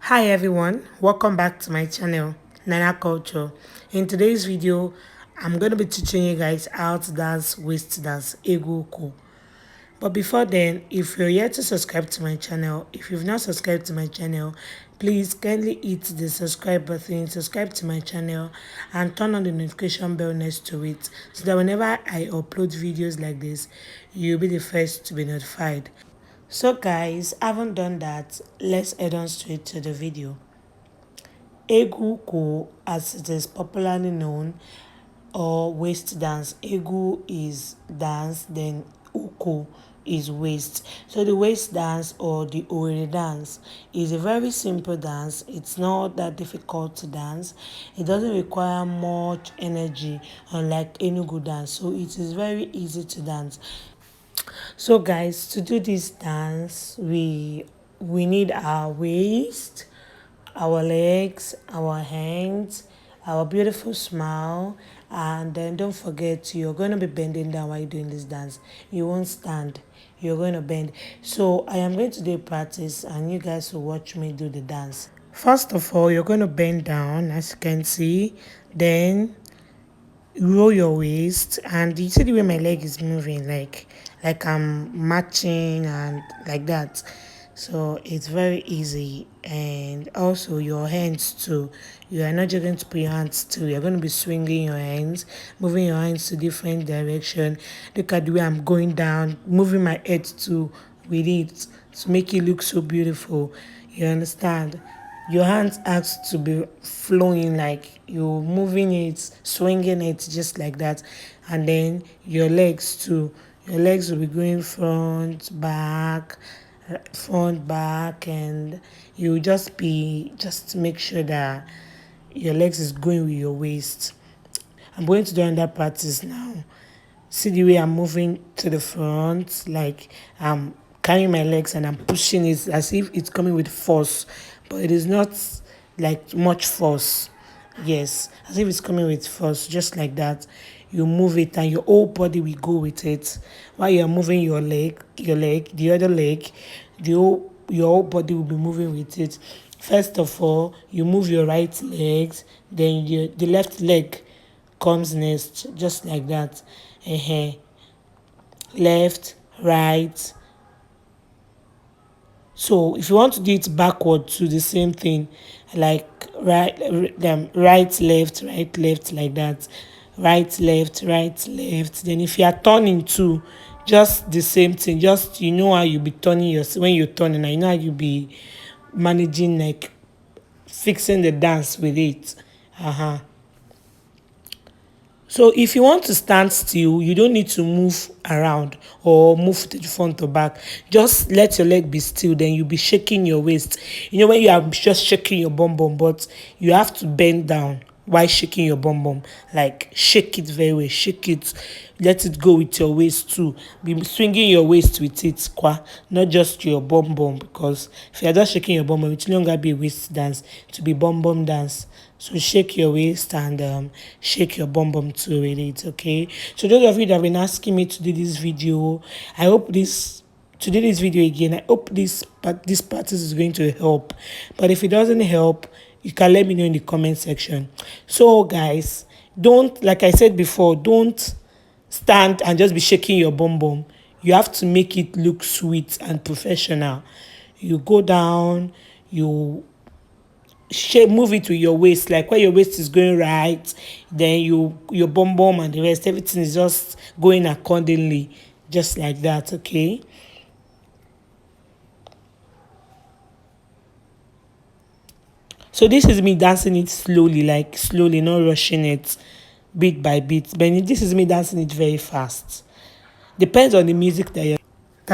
Hi everyone, welcome back to my channel Nana Culture. In today's video, I'm going to be teaching you guys how to dance waist dance Egwu Ukwu. But before then, if you're yet to subscribe to my channel, if you've not subscribed to my channel, please kindly hit the subscribe button, subscribe to my channel and turn on the notification bell next to it so that whenever I upload videos like this, you'll be the first to be notified. So guys, haven't done that, let's head on straight to the video. Egwu Ukwu, as it is popularly known, or waist dance. Egwu is dance, then Ukwu is waist. So the waist dance or the Ore dance is a very simple dance. It's not that difficult to dance. It doesn't require much energy unlike Enugu dance. So it is very easy to dance. So guys, to do this dance, we need our waist, our legs, our hands, our beautiful smile, and then don't forget you're going to be bending down while you're doing this dance. You won't stand, you're going to bend. So I am going to do a practice and you guys will watch me do the dance. First of all, you're going to bend down as you can see, then roll your waist, and you see the way my leg is moving, like I'm matching and like that. So it's very easy. And also your hands too, you are not just going to put your hands too, you're going to be swinging your hands, moving your hands to different direction. Look at the way I'm going down, moving my head too with it to make it look so beautiful. You understand? Your hands have to be flowing, like you're moving it, swinging it just like that. And then your legs too, your legs will be going front back, and you just make sure that your legs is going with your waist. I'm going to do another practice now. See the way I'm moving to the front, like I'm carrying my legs and I'm pushing it as if it's coming with force, but it is not like much force. Yes, as if it's coming with force, just like that. You move it and your whole body will go with it. While you're moving the other leg, your whole body will be moving with it. First of all, you move your right legs, then the left leg comes next, just like that. Left, right. So if you want to do it backward to the same thing, like right, left, like that. Right, left, right, left. Then if you are turning too, just the same thing. Just you know how you be turning when you're turning, I know how you be managing, like fixing the dance with it. So if you want to stand still, you don't need to move around or move to the front or back. Just let your leg be still, then you'll be shaking your waist. You know when you are just shaking your bum bum, but you have to bend down while shaking your bum bum. Like shake it very well, shake it. Let it go with your waist too. Be swinging your waist with it, not just your bum bum. Because if you're just shaking your bum bum, it will no longer be a waist dance, to be bum bum dance. So shake your waist and shake your bum bum too with it, okay? So those of you that have been asking me to do this video, I hope to do this video again, I hope this practice is going to help. But if it doesn't help, you can let me know in the comment section. So guys, don't, like I said before, don't stand and just be shaking your bum bum. You have to make it look sweet and professional. You go down, you move it with your waist, like where your waist is going right, then your bum bum and the rest, everything is just going accordingly, just like that, okay? So this is me dancing it slowly, like slowly, not rushing it bit by bit. But this is me dancing it very fast. Depends on the music that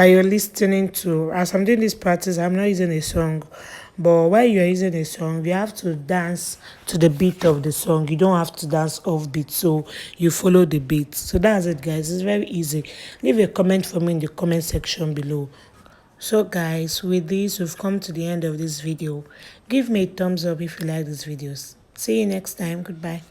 you're listening to. As I'm doing this practice, I'm not using a song. But while you're using a song, you have to dance to the beat of the song. You don't have to dance off beat, so you follow the beat. So that's it, guys. It's very easy. Leave a comment for me in the comment section below. So guys, with this, we've come to the end of this video. Give me a thumbs up if you like these videos. See you next time. Goodbye.